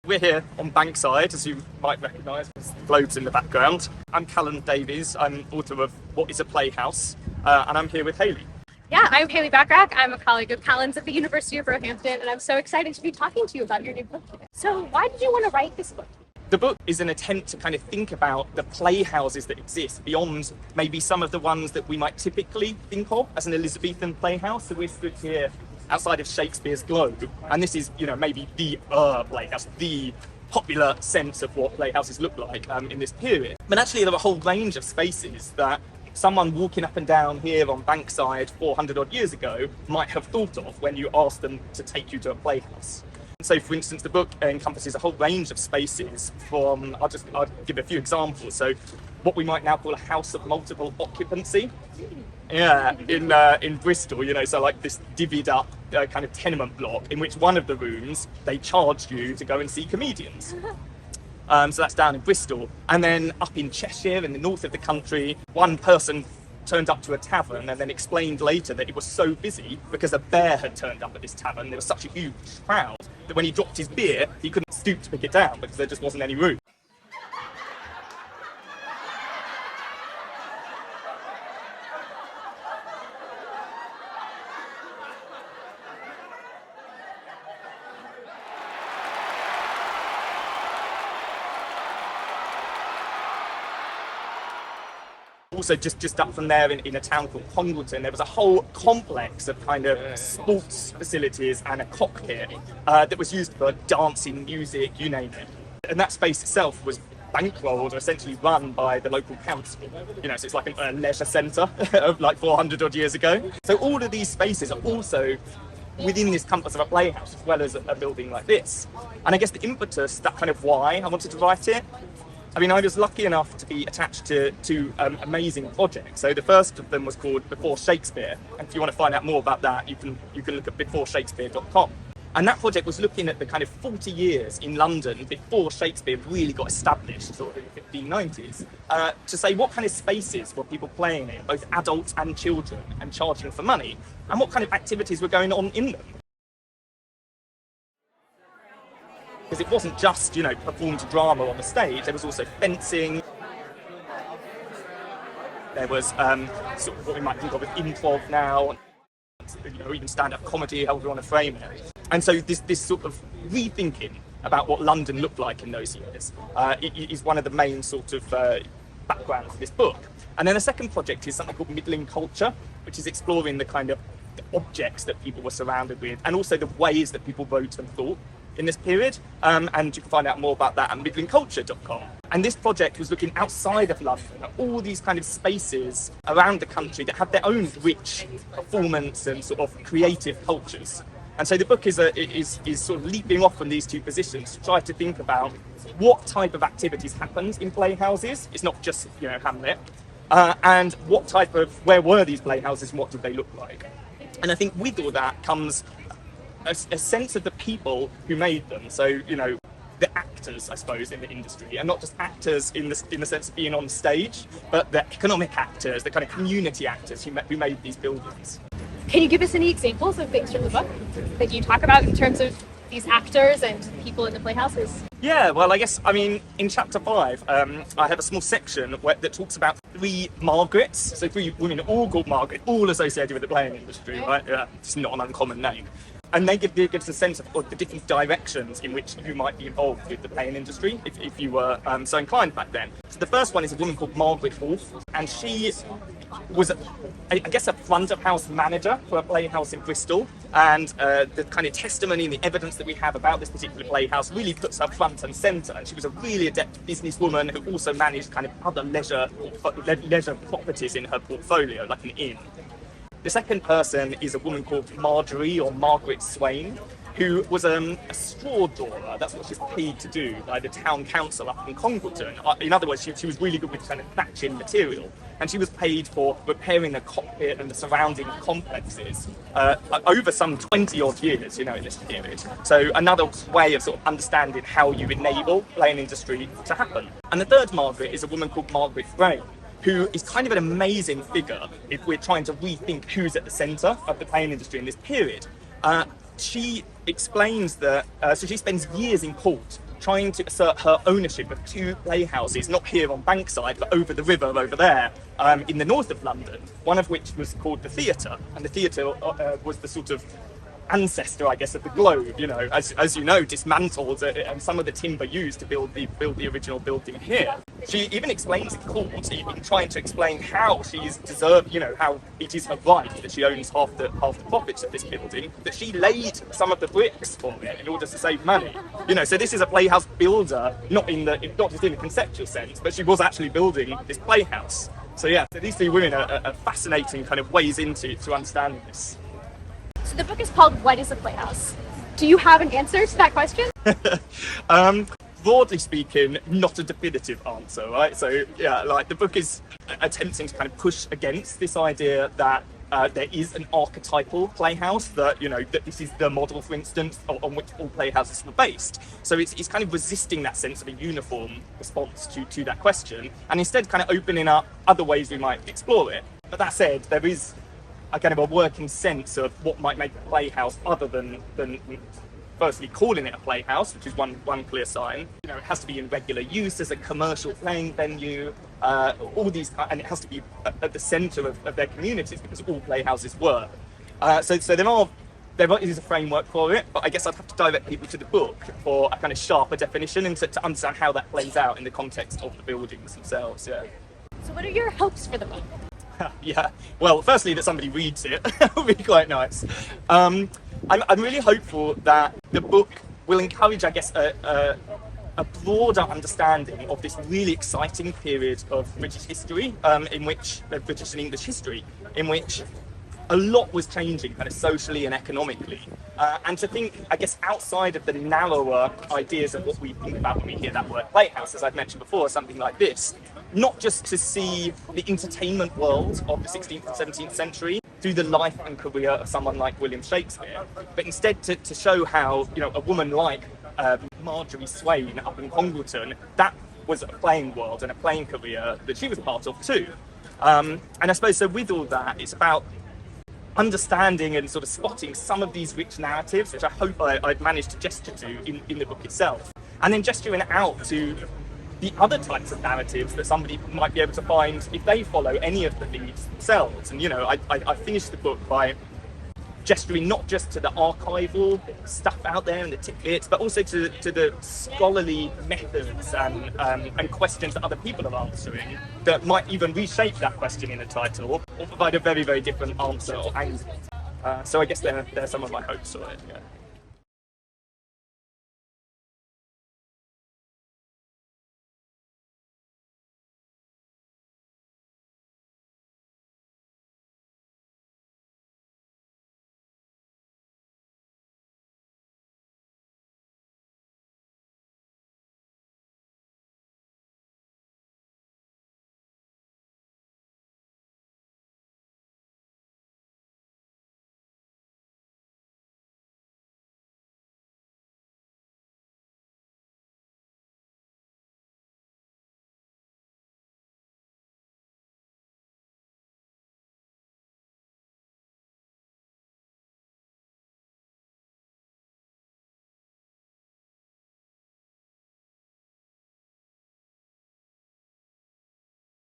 We're here on Bankside, as you might recognise, with globes in the background. I'm Callan Davies, I'm author of What is a Playhouse, and I'm here with Hayley. Yeah, I'm Hayley Backrack. I'm a colleague of Callan's at the University of Roehampton, and I'm so excited to be talking to you about your new book today. So why did you want to write this book? The book is an attempt to kind of think about the playhouses that exist beyond maybe some of the ones that we might typically think of as an Elizabethan playhouse. So we're stood here outside of Shakespeare's Globe, and this is, maybe the playhouse, the popular sense of what playhouses look like in this period. But actually there are a whole range of spaces that someone walking up and down here on Bankside 400 odd years ago might have thought of when you asked them to take you to a playhouse. So, for instance, the book encompasses a whole range of spaces from, I'll give a few examples. So, what we might now call a house of multiple occupancy. Yeah, in Bristol, so like this divvied up kind of tenement block in which one of the rooms, they charged you to go and see comedians. So that's down in Bristol. And then up in Cheshire, in the north of the country, one person turned up to a tavern and then explained later that it was so busy because a bear had turned up at this tavern. There was such a huge crowd that when he dropped his beer, he couldn't stoop to pick it down because there just wasn't any room. Also, just up from there in a town called Congleton, there was a whole complex of kind of sports facilities and a cockpit that was used for dancing, music, you name it. And that space itself was bankrolled or essentially run by the local council. So it's like a leisure centre of like 400 odd years ago. So all of these spaces are also within this compass of a playhouse as well as a building like this. And I guess the impetus, that kind of why I wanted to write it, I was lucky enough to be attached to two amazing projects. So the first of them was called Before Shakespeare, and if you want to find out more about that, you can look at beforeshakespeare.com. And that project was looking at the kind of 40 years in London before Shakespeare really got established, sort of in the 1590s, to say what kind of spaces were people playing in, both adults and children, and charging for money, and what kind of activities were going on in them. Because it wasn't just, performed drama on the stage, there was also fencing. There was sort of what we might think of as improv now, even stand-up comedy, however you want to frame it. And so this sort of rethinking about what London looked like in those years is one of the main sort of backgrounds of this book. And then the second project is something called Middling Culture, which is exploring the kind of objects that people were surrounded with, and also the ways that people wrote and thought in this period, and you can find out more about that at midlingculture.com. And this project was looking outside of London at all these kind of spaces around the country that have their own rich performance and sort of creative cultures. And so the book is sort of leaping off from these two positions to try to think about what type of activities happened in playhouses. It's not just Hamlet, and where were these playhouses and what did they look like? And I think with all that comes a sense of the people who made them. So, the actors, I suppose, in the industry, and not just actors in the sense of being on stage, but the economic actors, the kind of community actors who made these buildings. Can you give us any examples of things from the book that you talk about in terms of these actors and people in the playhouses? Yeah, well, I guess, in chapter 5, I have a small section that talks about 3 Margarets, so 3 women all called Margaret, all associated with the playing industry, right? Yeah, it's not an uncommon name. And they give us a sense of the different directions in which you might be involved with the playing industry, if you were so inclined back then. So the first one is a woman called Margaret Wolfe, and she was, I guess, a front of house manager for a playhouse in Bristol. And the kind of testimony and the evidence that we have about this particular playhouse really puts her front and centre. And she was a really adept businesswoman who also managed kind of other leisure properties in her portfolio, like an inn. The second person is a woman called Marjorie, or Margaret Swain, who was a straw drawer. That's what she's paid to do by the town council up in Congleton. In other words, she was really good with kind of thatching material, and she was paid for repairing the cockpit and the surrounding complexes over some 20 odd years, in this period. So another way of sort of understanding how you enable playing industry to happen. And the third Margaret is a woman called Margaret Gray, who is kind of an amazing figure if we're trying to rethink who's at the centre of the playing industry in this period. She explains that, so she spends years in court trying to assert her ownership of two playhouses, not here on Bankside, but over the river over there, in the north of London, one of which was called the Theatre. And the Theatre was the sort of ancestor, I guess, of the Globe, you know, as you know, dismantled and some of the timber used to build the original building here. She even explains in court, even trying to explain how she's deserved, you know, how it is her right that she owns half the profits of this building, that she laid some of the bricks for it in order to save money. You know, so this is a playhouse builder, not just in the conceptual sense, but she was actually building this playhouse. So yeah, so these three women are fascinating kind of ways to understand this. So the book is called What is a Playhouse? Do you have an answer to that question? Broadly speaking, not a definitive answer, right? So yeah, like the book is attempting to kind of push against this idea that there is an archetypal playhouse, that, you know, that this is the model, for instance, on which all playhouses were based. So it's kind of resisting that sense of a uniform response to that question, and instead kind of opening up other ways we might explore it. But that said, there is a kind of a working sense of what might make a playhouse other than firstly calling it a playhouse, which is one clear sign. You know, it has to be in regular use as a commercial playing venue, all these, and it has to be at the centre of their communities, because all playhouses were. So there is a framework for it, but I guess I'd have to direct people to the book for a kind of sharper definition and to understand how that plays out in the context of the buildings themselves. Yeah. So what are your hopes for the book? Yeah, well, firstly, that somebody reads it would be quite nice. I'm really hopeful that the book will encourage, I guess, a broader understanding of this really exciting period of British history, British and English history, in which a lot was changing kind of socially and economically. And to think, I guess, outside of the narrower ideas of what we think about when we hear that word playhouse, as I've mentioned before, something like this. Not just to see the entertainment world of the 16th and 17th century through the life and career of someone like William Shakespeare, but instead to show how, you know, a woman like Marjorie Swain up in Congleton, that was a playing world and a playing career that she was part of too. And I suppose so with all that, it's about understanding and sort of spotting some of these rich narratives, which I hope I've managed to gesture to in the book itself, and then gesturing out to the other types of narratives that somebody might be able to find if they follow any of the leads themselves. And, you know, I finished the book by gesturing not just to the archival stuff out there and the tidbits, but also to the scholarly methods and questions that other people are answering that might even reshape that question in a title or provide a very, very different answer or angle. So I guess they're some of my hopes for it. Yeah.